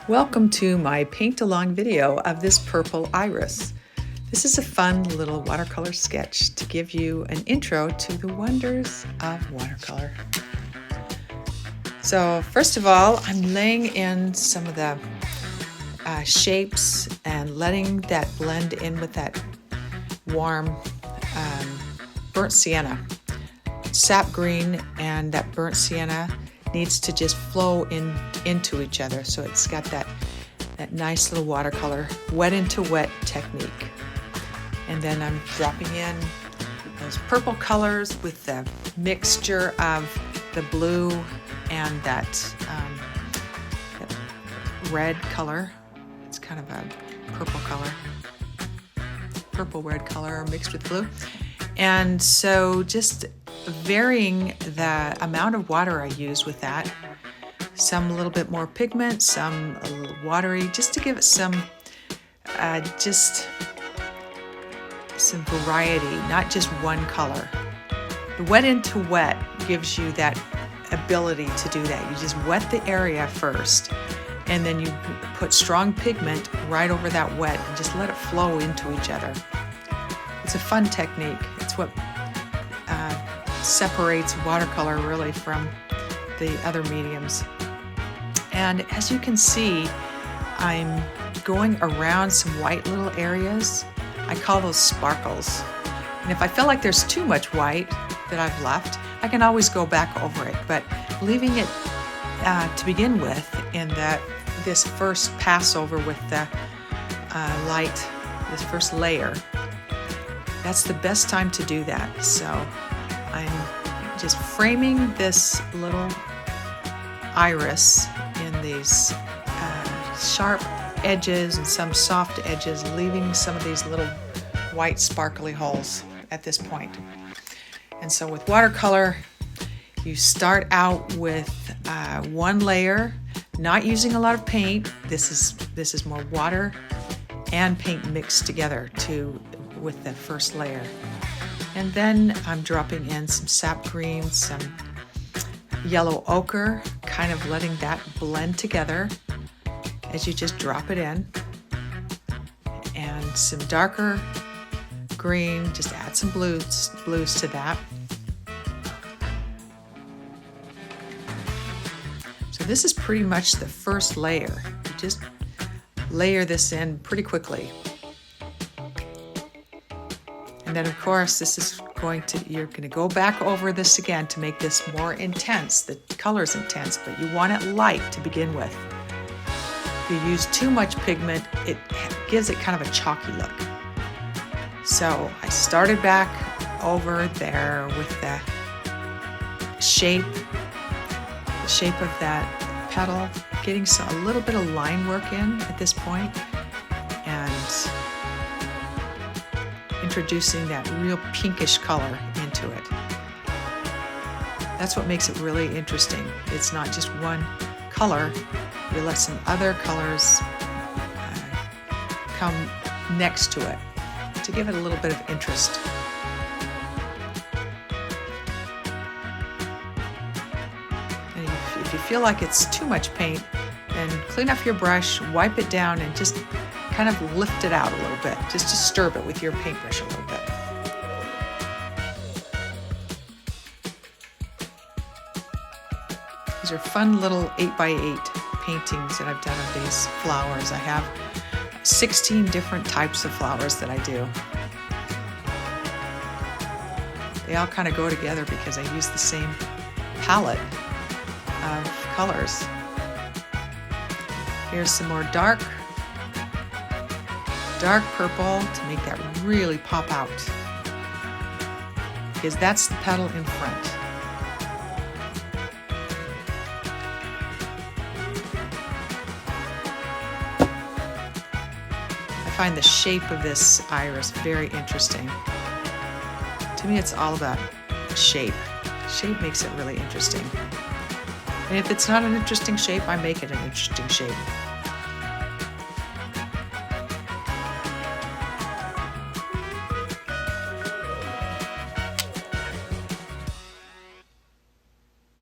Welcome to my paint along video of this purple iris. This is a fun little watercolor sketch to give you an intro to the wonders of watercolor. So first of all, I'm laying in some of the shapes and letting that blend in with that warm burnt sienna. Sap green and that burnt sienna needs to just flow into each other, so it's got that nice little watercolor wet into wet technique. And then I'm dropping in those purple colors with the mixture of the blue and that red color. It's kind of a purple red color mixed with blue. And so just varying the amount of water I use with that. Some a little bit more pigment, some a little watery, just to give it some variety, not just one color. The wet into wet gives you that ability to do that. You just wet the area first, and then you put strong pigment right over that wet and just let it flow into each other. It's a fun technique. It's what separates watercolor really from the other mediums. And as you can see, I'm going around some white little areas. I call those sparkles. And if I feel like there's too much white that I've left, I can always go back over it. But leaving it to begin with in this first pass over with the light, this first layer, that's the best time to do that. So I'm just framing this little iris in these sharp edges and some soft edges, leaving some of these little white sparkly holes at this point. And so with watercolor, you start out with one layer, not using a lot of paint. This is more water and paint mixed together with the first layer. And then I'm dropping in some sap green, some yellow ochre, kind of letting that blend together as you just drop it in. And some darker green, just add some blues to that. So this is pretty much the first layer. You just layer this in pretty quickly. And then of course you're going to go back over this again to make this more intense. The color's intense, but you want it light to begin with. If you use too much pigment, it gives it kind of a chalky look. So I started back over there with the shape of that petal, getting a little bit of line work in at this point, and introducing that real pinkish color into it. That's what makes it really interesting. It's not just one color. You let some other colors come next to it to give it a little bit of interest. And if you feel like it's too much paint, then clean up your brush, wipe it down, and just kind of lift it out a little bit. Just disturb it with your paintbrush a little bit. These are fun little 8x8 paintings that I've done of these flowers. I have 16 different types of flowers that I do. They all kind of go together because I use the same palette of colors. Here's some more dark purple to make that really pop out, because that's the petal in front. I find the shape of this iris very interesting. To me, it's all about shape. Shape makes it really interesting. And if it's not an interesting shape, I make it an interesting shape.